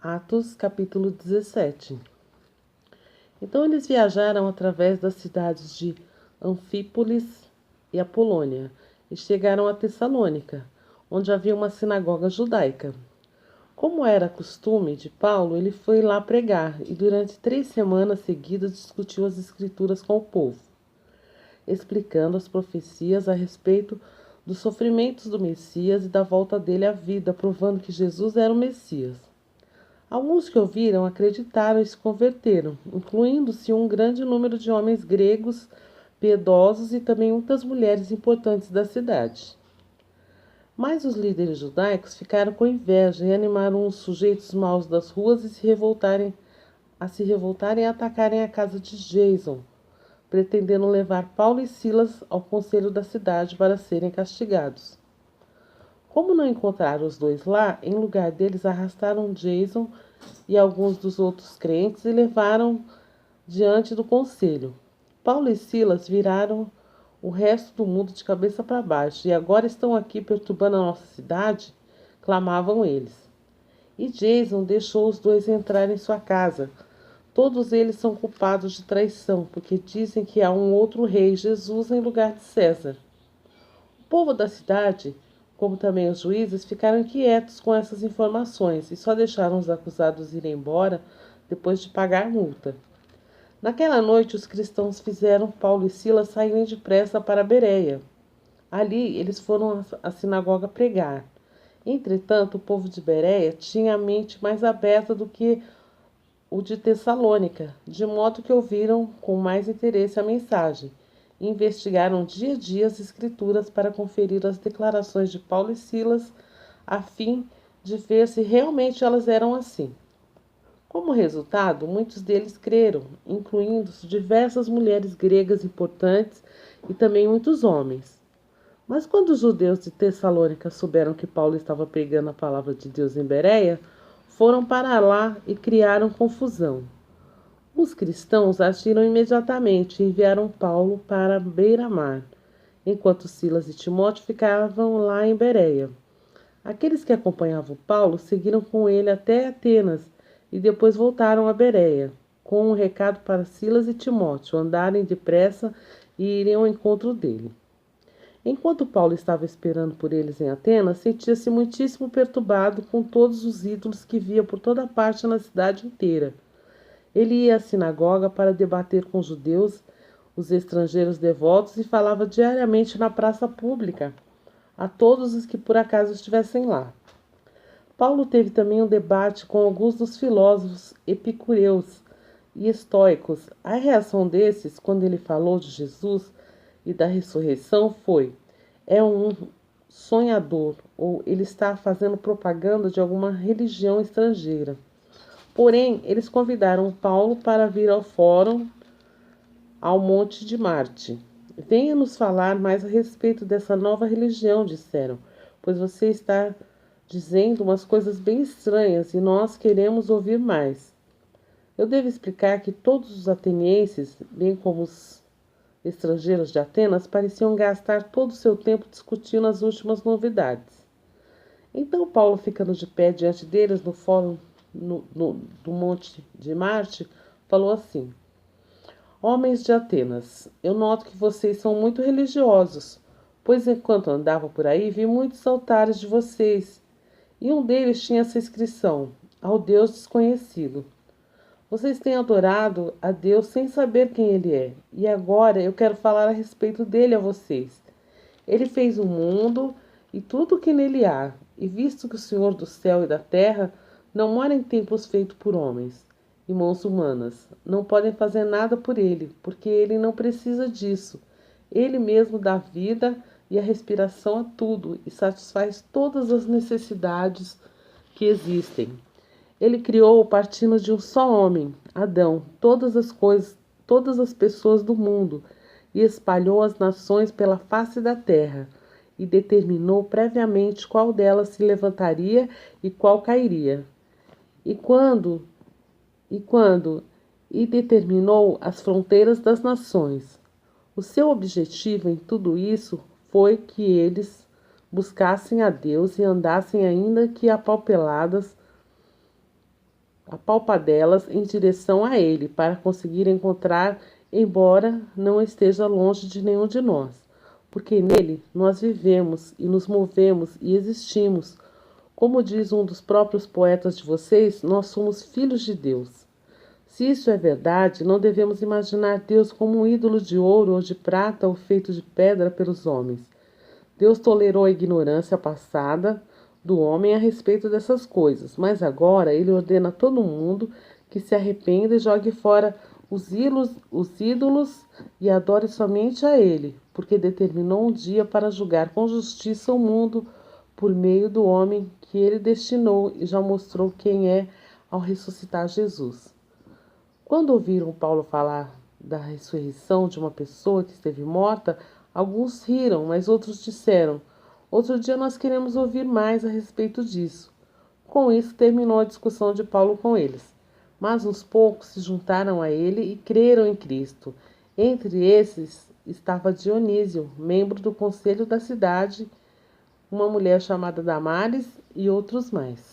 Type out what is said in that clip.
Atos, capítulo 17. Então eles viajaram através das cidades de Anfípolis e Apolônia e chegaram a Tessalônica, onde havia uma sinagoga judaica. Como era costume de Paulo, ele foi lá pregar e durante 3 semanas seguidas discutiu as escrituras com o povo, explicando as profecias a respeito dos sofrimentos do Messias e da volta dele à vida, provando que Jesus era o Messias. Alguns que ouviram acreditaram e se converteram, incluindo-se um grande número de homens gregos piedosos e também muitas mulheres importantes da cidade. Mas os líderes judaicos ficaram com inveja e animaram os sujeitos maus das ruas a se revoltarem e atacarem a casa de Jason, pretendendo levar Paulo e Silas ao conselho da cidade para serem castigados. Como não encontraram os dois lá, em lugar deles arrastaram Jason e alguns dos outros crentes e levaram diante do conselho. Paulo e Silas viraram o resto do mundo de cabeça para baixo e agora estão aqui perturbando a nossa cidade, clamavam eles. E Jason deixou os dois entrar em sua casa. Todos eles são culpados de traição, porque dizem que há um outro rei, Jesus, em lugar de César. O povo da cidade, como também os juízes, ficaram inquietos com essas informações e só deixaram os acusados ir embora depois de pagar multa. Naquela noite, os cristãos fizeram Paulo e Silas saírem depressa para Bereia. Ali, eles foram à sinagoga pregar. Entretanto, o povo de Bereia tinha a mente mais aberta do que o de Tessalônica, de modo que ouviram com mais interesse a mensagem e investigaram dia a dia as escrituras para conferir as declarações de Paulo e Silas, a fim de ver se realmente elas eram assim. Como resultado, muitos deles creram, incluindo diversas mulheres gregas importantes e também muitos homens. Mas quando os judeus de Tessalônica souberam que Paulo estava pregando a palavra de Deus em Bereia, foram para lá e criaram confusão. Os cristãos agiram imediatamente e enviaram Paulo para beira-mar, enquanto Silas e Timóteo ficavam lá em Bereia. Aqueles que acompanhavam Paulo seguiram com ele até Atenas e depois voltaram a Bereia, com um recado para Silas e Timóteo andarem depressa e irem ao encontro dele. Enquanto Paulo estava esperando por eles em Atenas, sentia-se muitíssimo perturbado com todos os ídolos que via por toda parte na cidade inteira. Ele ia à sinagoga para debater com os judeus, os estrangeiros devotos, e falava diariamente na praça pública a todos os que por acaso estivessem lá. Paulo teve também um debate com alguns dos filósofos epicureus e estoicos. A reação desses, quando ele falou de Jesus e da ressurreição, foi: é um sonhador, ou ele está fazendo propaganda de alguma religião estrangeira. Porém, eles convidaram Paulo para vir ao fórum ao Monte de Marte. Venha nos falar mais a respeito dessa nova religião, disseram, pois você está dizendo umas coisas bem estranhas e nós queremos ouvir mais. Eu devo explicar que todos os atenienses, bem como os estrangeiros de Atenas, pareciam gastar todo o seu tempo discutindo as últimas novidades. Então Paulo, ficando de pé diante deles no fórum do Monte de Marte, falou assim: Homens de Atenas, eu noto que vocês são muito religiosos, pois enquanto andava por aí vi muitos altares de vocês, e um deles tinha essa inscrição: ao Deus desconhecido. Vocês têm adorado a Deus sem saber quem Ele é, e agora eu quero falar a respeito dele a vocês. Ele fez o mundo e tudo o que nele há, e visto que o Senhor do céu e da terra não mora em templos feitos por homens e mãos humanas, não podem fazer nada por ele, porque ele não precisa disso. Ele mesmo dá vida e a respiração a tudo e satisfaz todas as necessidades que existem. Ele criou, partindo de um só homem, Adão, todas as pessoas do mundo, e espalhou as nações pela face da terra, e determinou previamente qual delas se levantaria e qual cairia. E determinou as fronteiras das nações. O seu objetivo em tudo isso foi que eles buscassem a Deus e andassem ainda que apalpeladas apalpadelas em direção a ele, para conseguir encontrar, embora não esteja longe de nenhum de nós, porque nele nós vivemos e nos movemos e existimos. Como diz um dos próprios poetas de vocês, nós somos filhos de Deus. Se isso é verdade, não devemos imaginar Deus como um ídolo de ouro ou de prata ou feito de pedra pelos homens. Deus tolerou a ignorância passada do homem a respeito dessas coisas, mas agora ele ordena a todo mundo que se arrependa e jogue fora os ídolos e adore somente a ele, porque determinou um dia para julgar com justiça o mundo por meio do homem que ele destinou e já mostrou quem é ao ressuscitar Jesus. Quando ouviram Paulo falar da ressurreição de uma pessoa que esteve morta, alguns riram, mas outros disseram: outro dia nós queremos ouvir mais a respeito disso. Com isso, terminou a discussão de Paulo com eles. Mas uns poucos se juntaram a ele e creram em Cristo. Entre esses estava Dionísio, membro do conselho da cidade, uma mulher chamada Damares e outros mais.